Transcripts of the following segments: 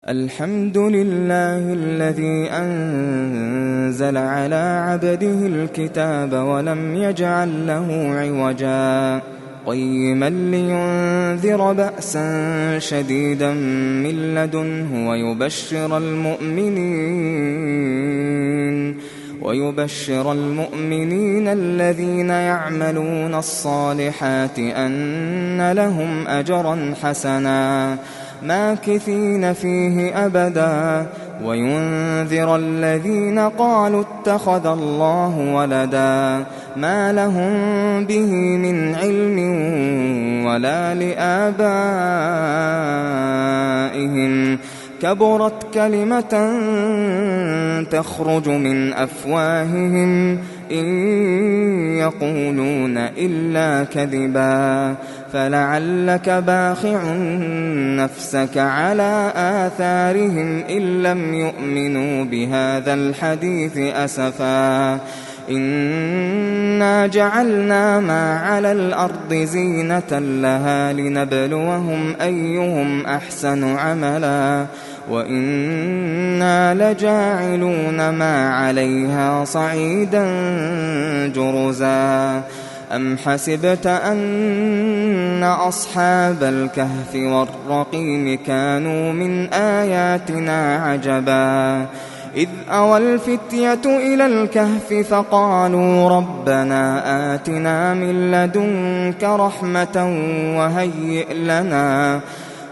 الحمد لله الذي أنزل على عبده الكتاب ولم يجعل له عوجا قيما لينذر بأسا شديدا من لدنه ويبشر المؤمنين الذين يعملون الصالحات أن لهم أجرا حسنا ماكثين فيه أبدا وينذر الذين قالوا اتخذ الله ولدا ما لهم به من علم ولا لآبائهم كبرت كلمة تخرج من أفواههم إن يقولون إلا كذبا فلعلك باخع نفسك على آثارهم إن لم يؤمنوا بهذا الحديث أسفا إنا جعلنا ما على الأرض زينة لها لنبلوهم أيهم أحسن عملا وإنا لجاعلون ما عليها صعيدا جرزا أم حسبت أن أصحاب الكهف والرقيم كانوا من آياتنا عجبا إذ أوى الفتية إلى الكهف فقالوا ربنا آتنا من لدنك رحمة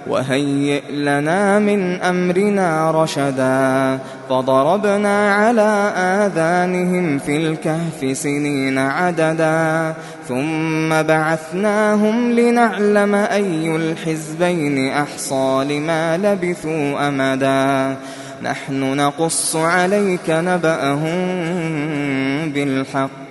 وهيئ لنا من أمرنا رشدا فضربنا على آذانهم في الكهف سنين عددا ثم بعثناهم لنعلم أي الحزبين أحصى لما لبثوا أمدا نحن نقص عليك نبأهم بالحق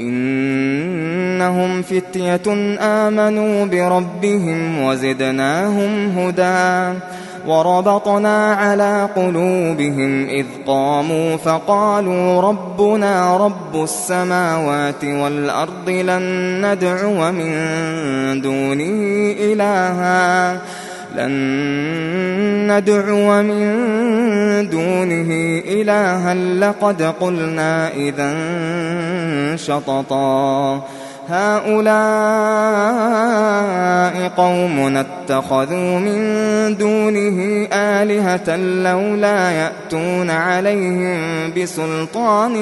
إنهم فتية آمنوا بربهم وزدناهم هدى وربطنا على قلوبهم إذ قاموا فقالوا ربنا رب السماوات والأرض لن ندعو من دونه إلها لقد قلنا إذا شططا هؤلاء قومنا اتخذوا من دونه آلهة لولا يأتون عليهم بسلطان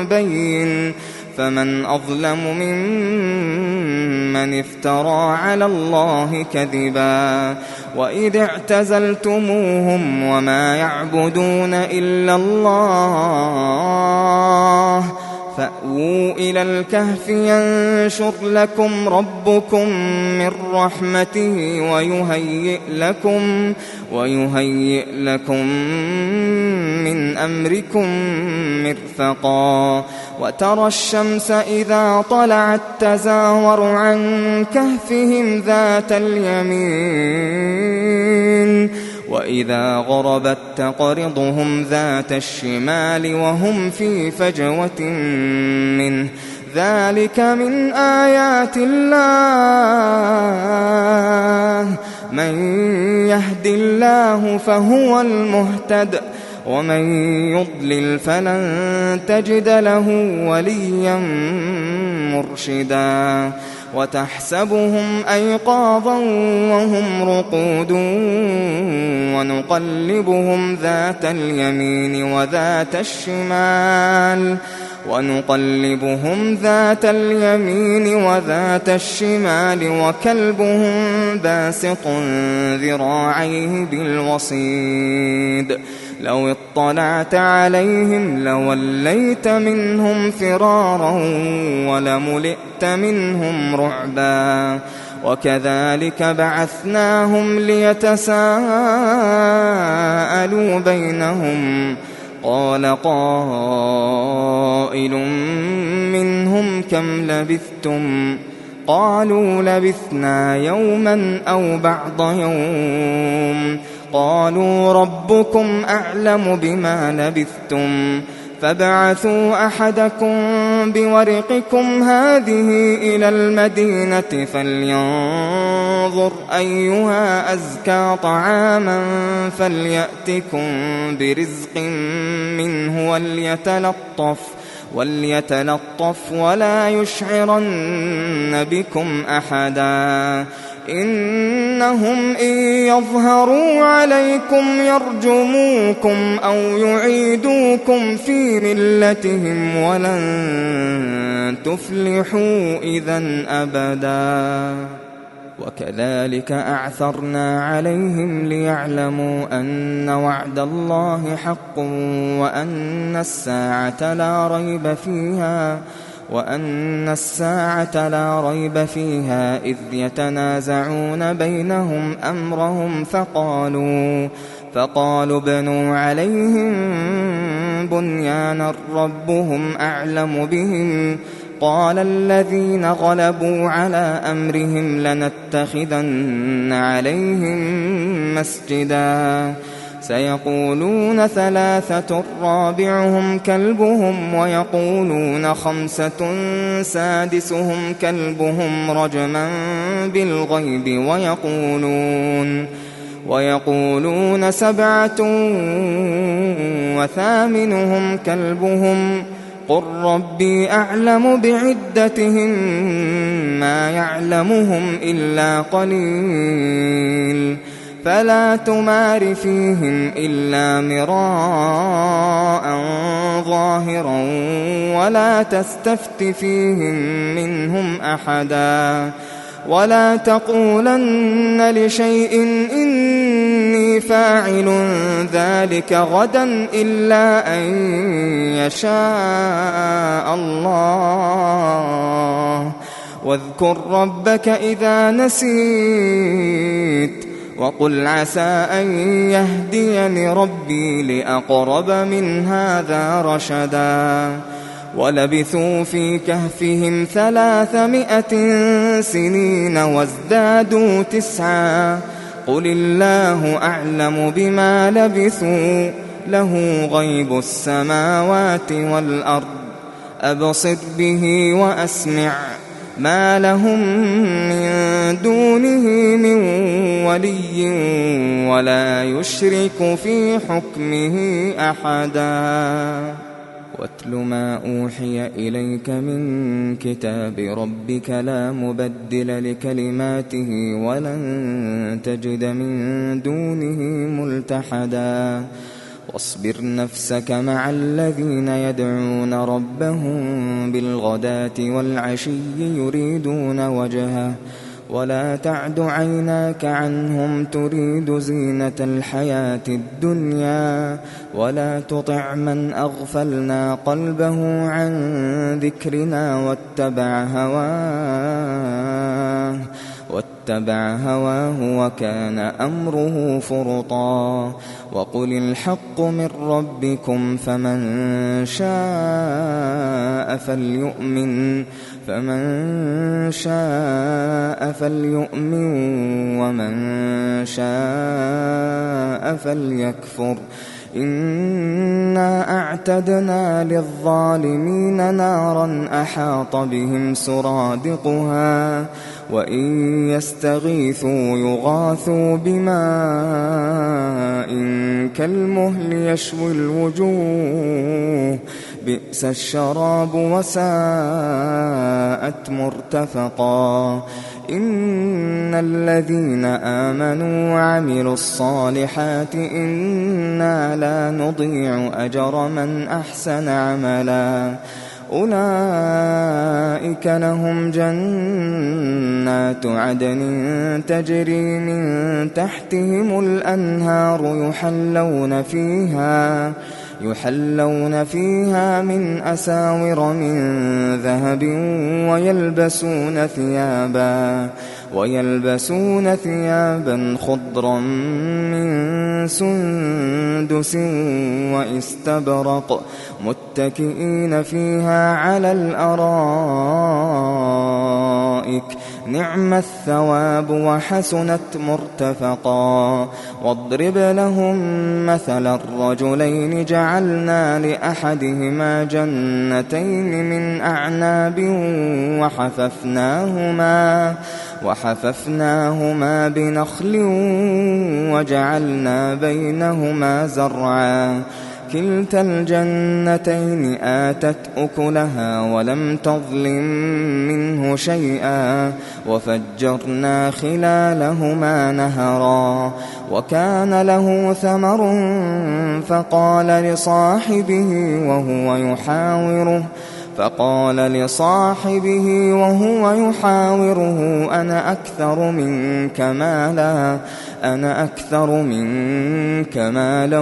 بين فمن أظلم ممن افترى على الله كذبا وإذ اعتزلتموهم وما يعبدون إلا الله فأووا إلى الكهف ينشر لكم ربكم من رحمته ويهيئ لكم من أمركم مرفقا وترى الشمس إذا طلعت تزاور عن كهفهم ذات اليمين وإذا غربت تقرضهم ذات الشمال وهم في فجوة منه ذلك من آيات الله من يهد الله فهو المهتد ومن يضلل فلن تجد له وليا مرشدا وتحسبهم أيقاظا وهم رقود ونقلبهم ذات اليمين وذات الشمال وكلبهم باسط ذراعيه بالوصيد لو اطلعت عليهم لوليت منهم فرارا ولملئت منهم رعبا وكذلك بعثناهم ليتساءلوا بينهم قال قائل منهم كم لبثتم قالوا لبثنا يوما أو بعض يوم قالوا ربكم أعلم بما لبثتم فابعثوا أحدكم بورقكم هذه إلى المدينة فلينظر فلينظر أيها أزكى طعاما فليأتكم برزق منه وليتلطف ولا يشعرن بكم أحدا إنهم إن يظهروا عليكم يرجموكم أو يعيدوكم في ملتهم ولن تفلحوا إذن أبدا وكذلك أعثرنا عليهم ليعلموا أن وعد الله حق وأن الساعة لا ريب فيها إذ يتنازعون بينهم أمرهم فقالوا ابنوا عليهم بنيانا ربهم أعلم بهم قال الذين غلبوا على أمرهم لنتخذن عليهم مسجدا سيقولون 3 رابعهم كلبهم ويقولون 5 سادسهم كلبهم رجما بالغيب ويقولون 7 وثامنهم كلبهم قل ربي أعلم بعدتهم ما يعلمهم إلا قليل فلا تمار فيهم إلا مراء ظاهرا ولا تستفت فيهم منهم أحدا ولا تقولن لشيء إني فاعل ذلك غدا إلا أن يشاء الله واذكر ربك إذا نسيت وقل عسى أن يهديني ربي لأقرب من هذا رشدا ولبثوا في كهفهم 300 سنين وازدادوا 9 قل الله أعلم بما لبثوا له غيب السماوات والأرض أبصر به وأسمع ما لهم من دونه من ولي ولا يشرك في حكمه أحدا واتل ما أوحي إليك من كتاب ربك لا مبدل لكلماته ولن تجد من دونه ملتحدا واصبر نفسك مع الذين يدعون ربهم بالغداة والعشي يريدون وجهه ولا تعد عيناك عنهم تريد زينة الحياة الدنيا ولا تطع من أغفلنا قلبه عن ذكرنا واتبع هواه وكان أمره فرطا وقل الحق من ربكم فمن شاء فليؤمن ومن شاء فليكفر إنا أعتدنا للظالمين نارا أحاط بهم سرادقها وإن يستغيثوا يغاثوا بماء كالمهل يشوي الوجوه بئس الشراب وساءت مرتفقا إن الذين آمنوا وعملوا الصالحات إنا لا نضيع أجر من أحسن عملا أولئك لهم جنات عدن تجري من تحتهم الأنهار يحلون فيها من أساور من ذهب ويلبسون ثيابا خضرا من سندس واستبرق متكئين فيها على الأرائك نعم الثواب وحسنت مرتفقا واضرب لهم مثل الرجلين جعلنا لأحدهما جنتين من أعناب وحففناهما بنخل وجعلنا بينهما زرعا كلتا الجنتين آتت أكلها ولم تظلم منه شيئا وفجرنا خلالهما نهرا وكان له ثمر فقال لصاحبه وهو يحاوره أنا أكثر منك مالا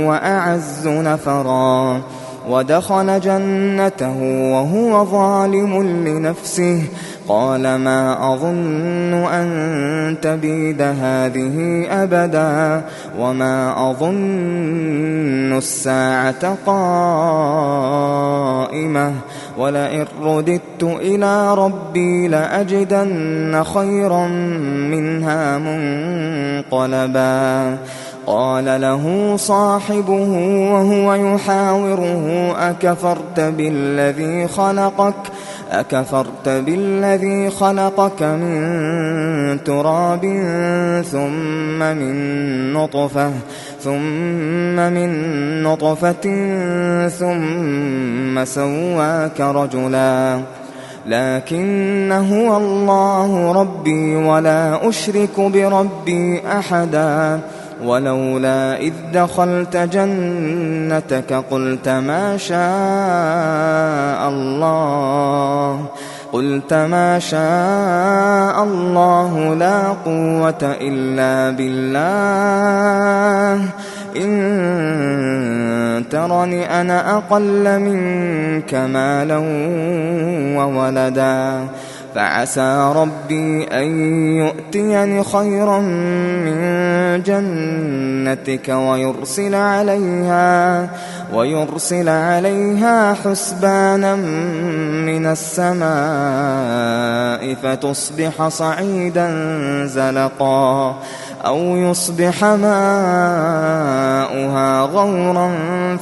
وأعز نفرا ودخل جنته وهو ظالم لنفسه قال ما أظن أن تبيد هذه أبدا وما أظن الساعة قائمة ولئن رددت إلى ربي لأجدن خيرا منها منقلبا قال له صاحبه وهو يحاوره أكفرت بالذي خلقك من تراب ثم من نطفة ثم سواك رجلا لكن هو الله ربي ولا أشرك بربي أحدا ولولا إذ دخلت جنتك قلت ما شاء الله لا قوة إلا بالله إن ترني أنا أقل منك مالا وولدا فعسى ربي أن يؤتيني خيرا من جنتك ويرسل عليها حسبانا من السماء فتصبح صعيدا زلقا أو يصبح ماؤها غورا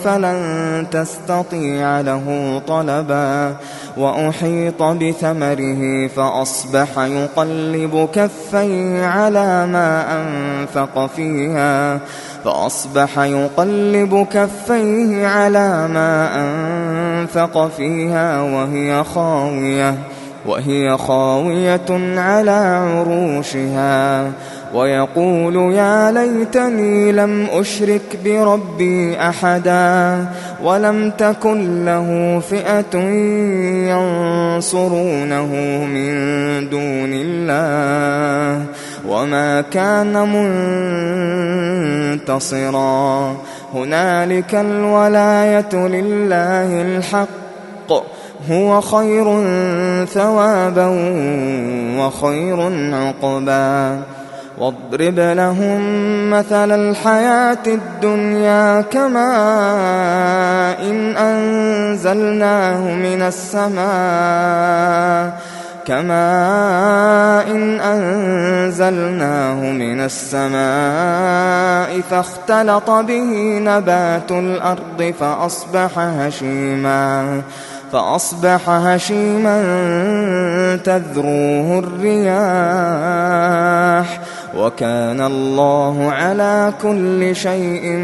فلن تستطيع له طلبا وأحيط بثمره فأصبح يقلب كفيه على ما أنفق فيها وهي خاوية على عروشها ويقول يا ليتني لم أشرك بربي أحدا ولم تكن له فئة ينصرونه من دون الله وما كان منتصرا هنالك الولاية لله الحق هو خير ثوابا وخير عقبا واضرب لهم مثل الحياة الدنيا كماء إن أنزلناه من السماء فاختلط به نبات الأرض فأصبح هشيما تذروه الرياح وكان الله على كل شيء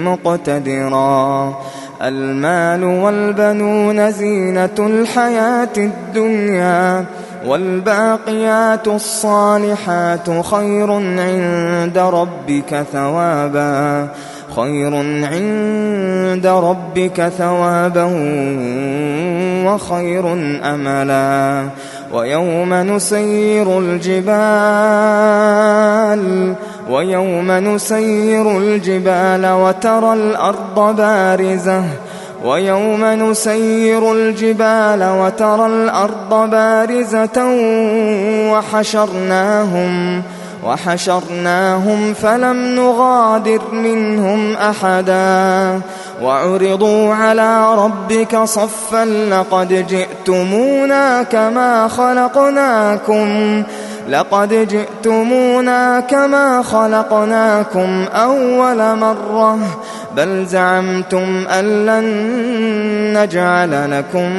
مقتدرا المال والبنون زينة الحياة الدنيا والباقيات الصالحات خير عند ربك ثوابا وخير أملا ويوم نسير الجبال وترى الأرض بارزة وحشرناهم فلم نغادر منهم أحدا وعرضوا على ربك صفا لقد جئتمونا كما خلقناكم أول مرة بل زعمتم أن لن نجعل لكم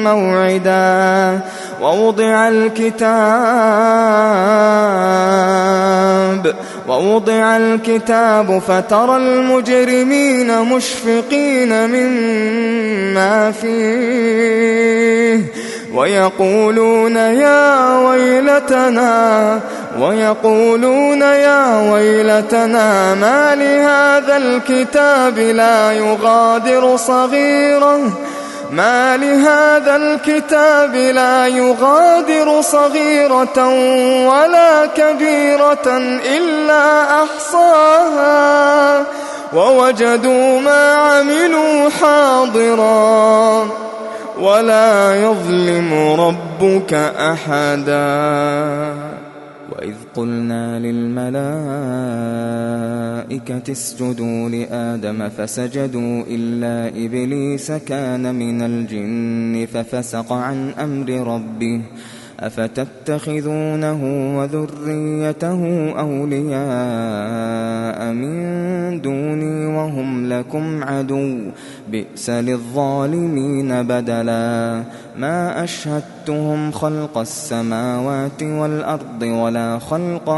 موعدا ووضع الكتاب فترى المجرمين مشفقين مما فيه ويقولون يا ويلتنا ما لهذا الكتاب لا يغادر صغيرة ولا كبيرة إلا أحصاها ووجدوا ما عملوا حاضرا ولا يظلم ربك أحدا. وإذ قلنا للملائكة اسجدوا لآدم فسجدوا إلا إبليس كان من الجن ففسق عن أمر ربه أفتتخذونه وذريته أولياء من دوني وهم لكم عدو بئس للظالمين بدلا. ما أشهدتهم خلق السماوات والأرض ولا خلق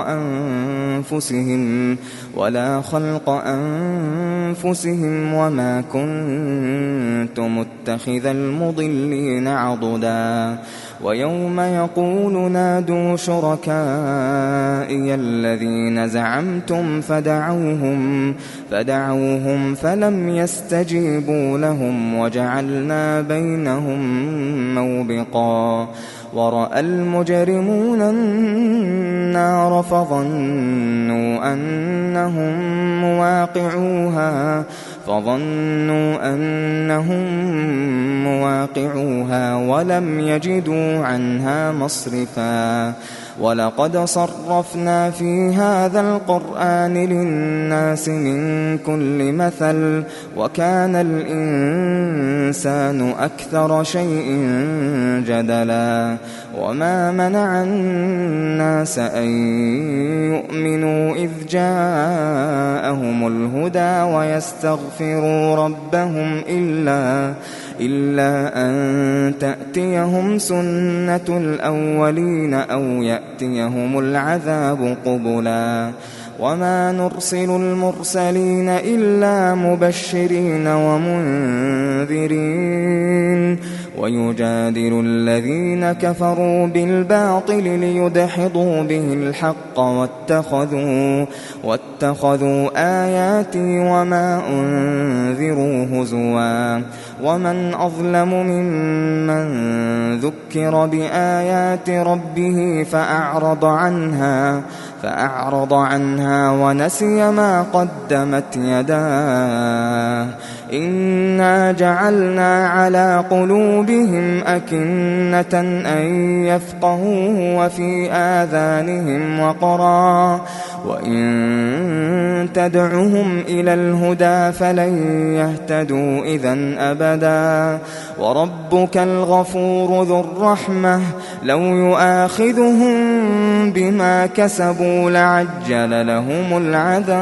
أنفسهم وما كنت متخذ المضلين عضدا. ويوم يقول نادوا شركائي الذين زعمتم فدعوهم فلم يستجيبوا لهم وجعلنا بينهم موبقا. ورأى المجرمون النار فظنوا أنهم مواقعوها ولم يجدوا عنها مصرفا. ولقد صرفنا في هذا القرآن للناس من كل مثل وكان الإنسان أكثر شيء جدلا. وما منع الناس أن يؤمنوا إذ جاءهم الهدى ويستغفروا ربهم إلا أن تأتيهم سنة الأولين أو يأتيهم العذاب قبلا. وما نرسل المرسلين إلا مبشرين ومنذرين ويجادل الذين كفروا بالباطل ليدحضوا به الحق واتخذوا آياتي وما أنذروا هزوا. ومن أظلم ممن ذكر بآيات ربه فأعرض عنها ونسي ما قدمت يداه. إنا جعلنا على قلوبهم أكنة أن يفقهوه وفي آذانهم وقرا وإن تدعهم إلى الهدى فلن يهتدوا إذن أبدا. وربك الغفور ذو الرحمة لو يؤاخذهم بما كسبوا لعجل لهم العذاب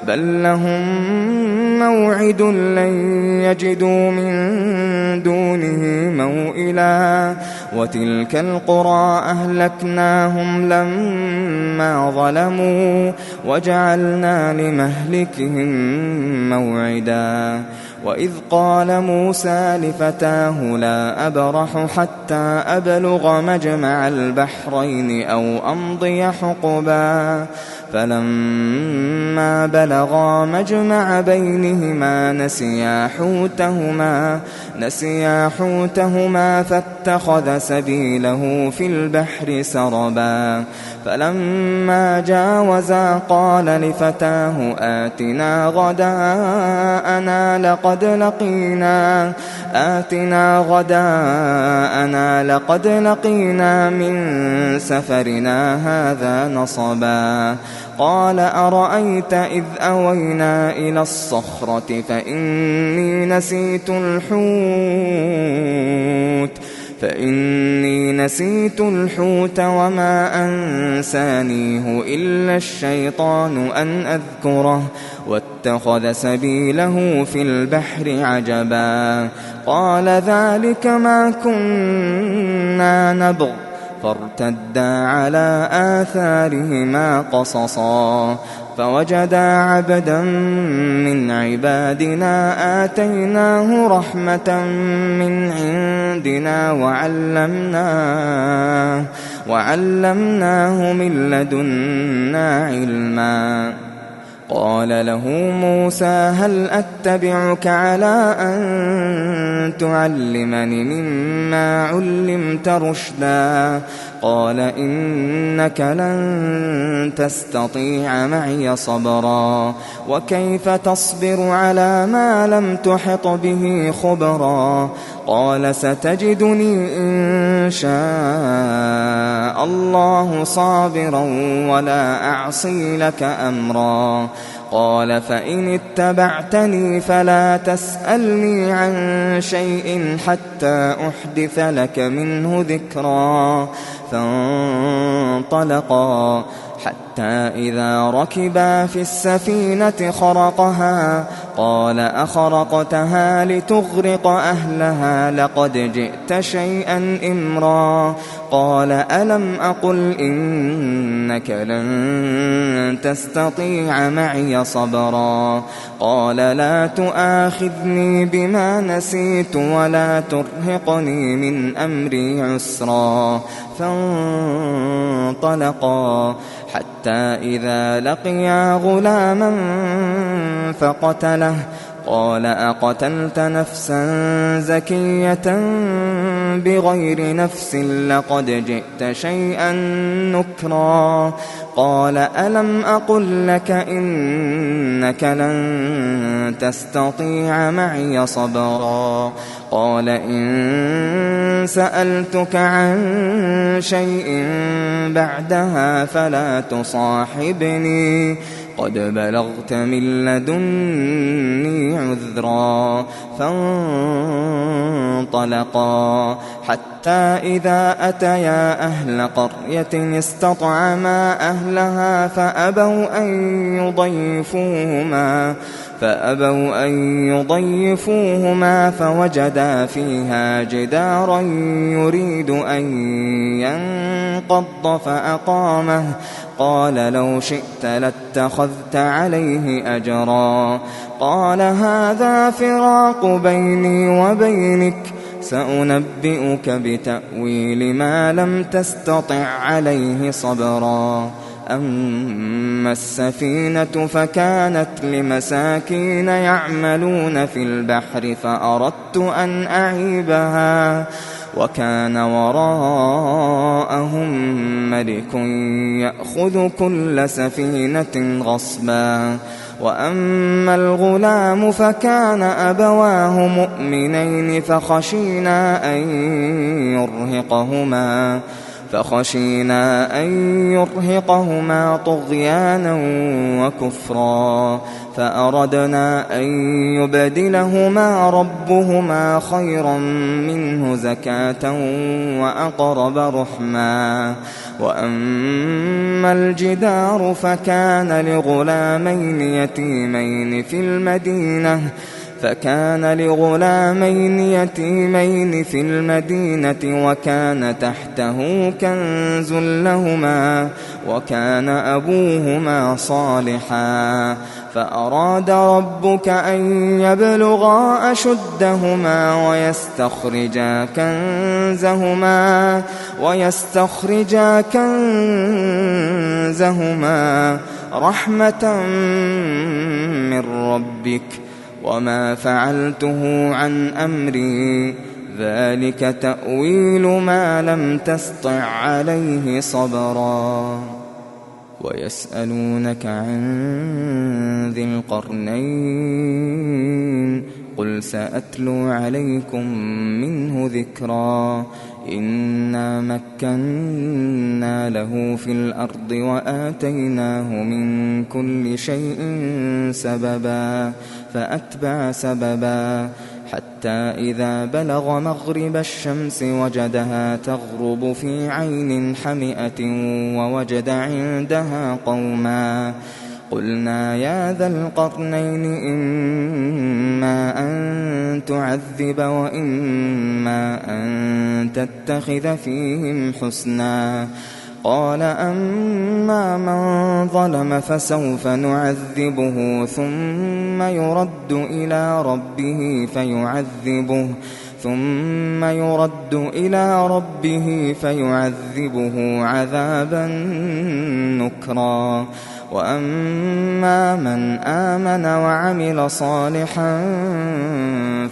بل لهم موعد لن يجدوا من دونه موئلا. وتلك القرى أهلكناهم لما ظلموا وجعلنا لمهلكهم موعدا. وإذ قال موسى لفتاه لا أبرح حتى أبلغ مجمع البحرين أو أمضي حقبا. فلما بلغا مجمع بينهما نسيا حوتهما فاتخذ سبيله في البحر سربا. فلما جاوزا قال لفتاه آتنا غداءنا لقد لقينا من سفرنا هذا نصبا. قال أرأيت إذ أوينا إلى الصخرة فإني نسيت الحوت فإني نسيت الحوت وما أنسانيه إلا الشيطان أن أذكره واتخذ سبيله في البحر عجبا قال ذلك ما كنا نبغ فارتدا على آثارهما قصصا فوجدا عبدا من عبادنا آتيناه رحمة من عندنا وعلمناه من لدنا علما قال له موسى هل أتبعك على أن تعلمني مما علمت رشدا قال إنك لن تستطيع معي صبرا وكيف تصبر على ما لم تحط به خبرا قال ستجدني إن شاء الله صابرا ولا أعصي لك أمرا قال فإن اتبعتني فلا تسألني عن شيء حتى أحدث لك منه ذكرا فانطلقا حتى إذا ركبا في السفينة خرقها قال أخرقتها لتغرق أهلها لقد جئت شيئا إمرا قال ألم أقل إنك لن تستطيع معي صبرا قال لا تؤاخذني بما نسيت ولا ترهقني من أمري عسرا فانطلقا حتى إذا لقيا غلاما فقتله قال أقتلت نفسا زكية بغير نفس لقد جئت شيئا نكرا قال ألم أقل لك إنك لن تستطيع معي صبرا قال إن سألتك عن شيء بعدها فلا تصاحبني قد بلغت من لدني عذرا فانطلقا حتى إذا أتيا أهل قرية استطعما أهلها فأبوا أن يضيفوهما فوجدا فيها جدارا يريد أن ينقض فأقامه قال لو شئت لاتخذت عليه أجرا قال هذا فراق بيني وبينك سأنبئك بتأويل ما لم تستطع عليه صبرا أما السفينة فكانت لمساكين يعملون في البحر فأردت أن أعيبها وكان وراءهم ملك يأخذ كل سفينة غصبا وأما الغلام فكان أبواه مؤمنين فخشينا أن يرهقهما طغيانا وكفرا فأردنا أن يبدلهما ربهما خيرا منه زكاة وأقرب رحما وأما الجدار فكان لغلامين يتيمين في المدينة وكان تحته كنز لهما وكان أبوهما صالحا فأراد ربك أن يبلغا أشدهما ويستخرجا كنزهما رحمة من ربك وما فعلته عن أمري ذلك تأويل ما لم تسطع عليه صبرا ويسألونك عن ذي القرنين قل سأتلو عليكم منه ذكرا إنا مكنا له في الأرض وآتيناه من كل شيء سببا فأتبع سببا حتى إذا بلغ مغرب الشمس وجدها تغرب في عين حمئة ووجد عندها قوما قلنا يا ذا القرنين إما أن تعذب وإما أن تتخذ فيهم حسنا قال أما من ظلم فسوف نعذبه ثم يرد إلى ربه فيعذبه عذابا نكرا وأما من آمن وعمل صالحا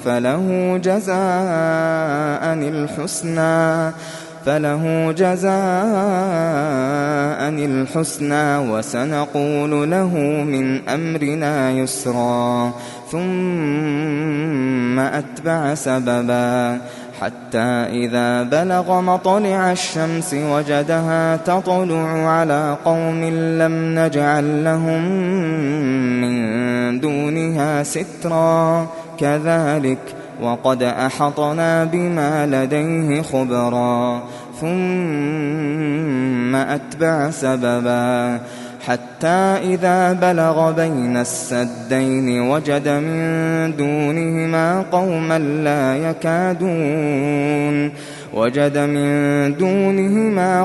فله جزاء الحسنى وسنقول له من أمرنا يسرا ثم أتبع سببا حتى إذا بلغ مطلع الشمس وجدها تطلع على قوم لم نجعل لهم من دونها سترا كذلك وقد أحطنا بما لديه خبرا ثم أتبع سببا حتى إذا بلغ بين السدين وجد من دونهما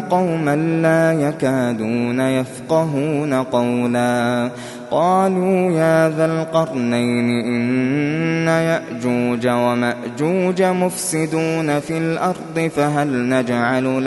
قوما لا يكادون يفقهون قولا قالوا يا ذا القرنين إن يأجوج ومأجوج مفسدون في الأرض فهل نجعل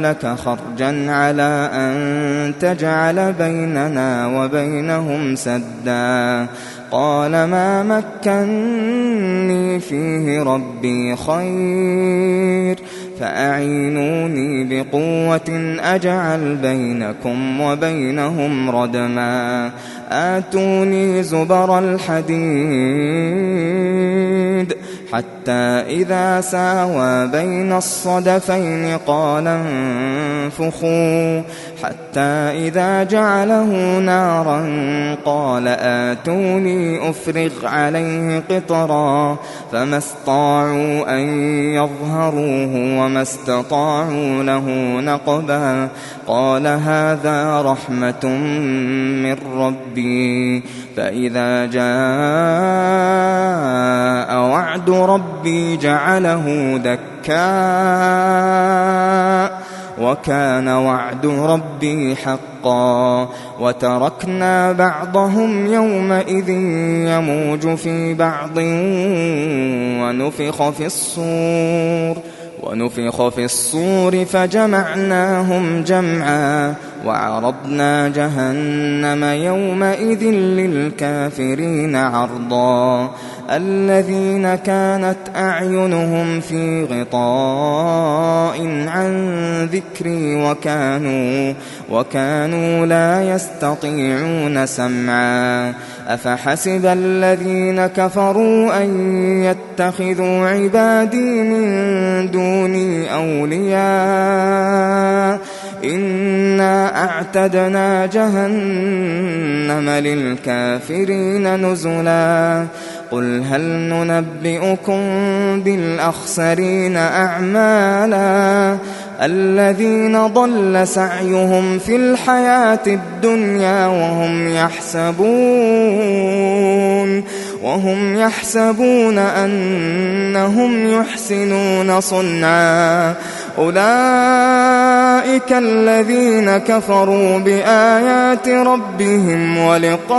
لك خرجا على أن تجعل بيننا وبينهم سدا قال ما مكني فيه ربي خير فأعينوني بقوة أجعل بينكم وبينهم ردما آتوني زبر الحديد حتى إذا ساوى بين الصدفين قال انفخوا حتى إذا جعله نارا قال آتوني أفرغ عليه قطرا فما استطاعوا أن يظهروه وما استطاعوا له نقبا قال هذا رحمة من ربي فإذا جاء وعد ربي جعله دكا وكان وعد ربي حقا وتركنا بعضهم يومئذ يموج في بعض ونفخ في الصور فجمعناهم جمعا وعرضنا جهنم يومئذ للكافرين عرضا الذين كانت أعينهم في غطاء عن ذكري وكانوا لا يستطيعون سمعا أفحسب الذين كفروا أن يتخذوا عبادي من دوني أولياء إنا أعتدنا جهنم للكافرين نزلا قل هل ننبئكم بالأخسرين أعمالا الذين ضل سعيهم في الحياة الدنيا وهم يحسبون أنهم يحسنون صنعا أولئك الذين كفروا بآيات ربهم ولقائه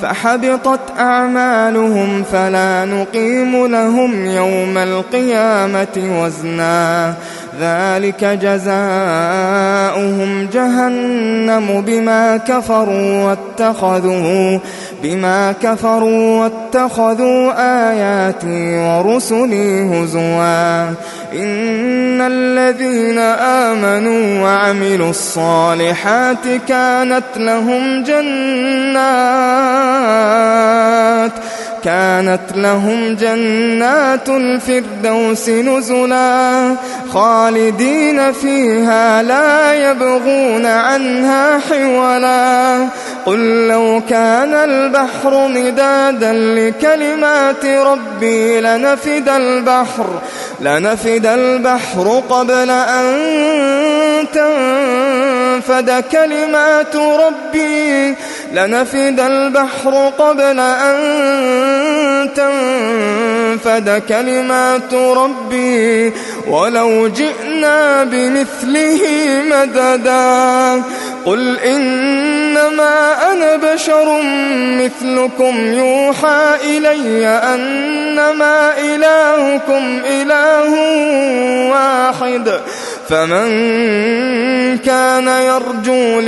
فحبطت أعمالهم فلا نقيم لهم يوم القيامة وزنا ذلك جزاؤهم جهنم بما كفروا واتخذوا آياتي ورسلي هزوا إن الذين آمنوا وعملوا الصالحات كانت لهم جنات الفردوس نزلا خالدين فيها لا يبغون عنها حولا قل لو كان البحر مدادا لكلمات ربي لنفد البحر قبل أن تنفد كلمات ربي ولو جئنا بمثله مددا قل إنما أنا بشر مثلكم يوحى إلي أنما إلهكم إله واحد فمن كان يرجو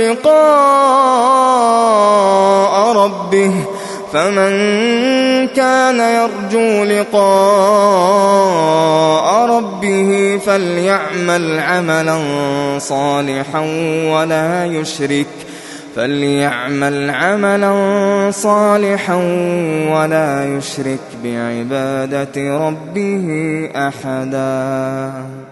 لقاء ربه فليعمل عملا صالحا ولا يشرك بعبادة ربه أحدا.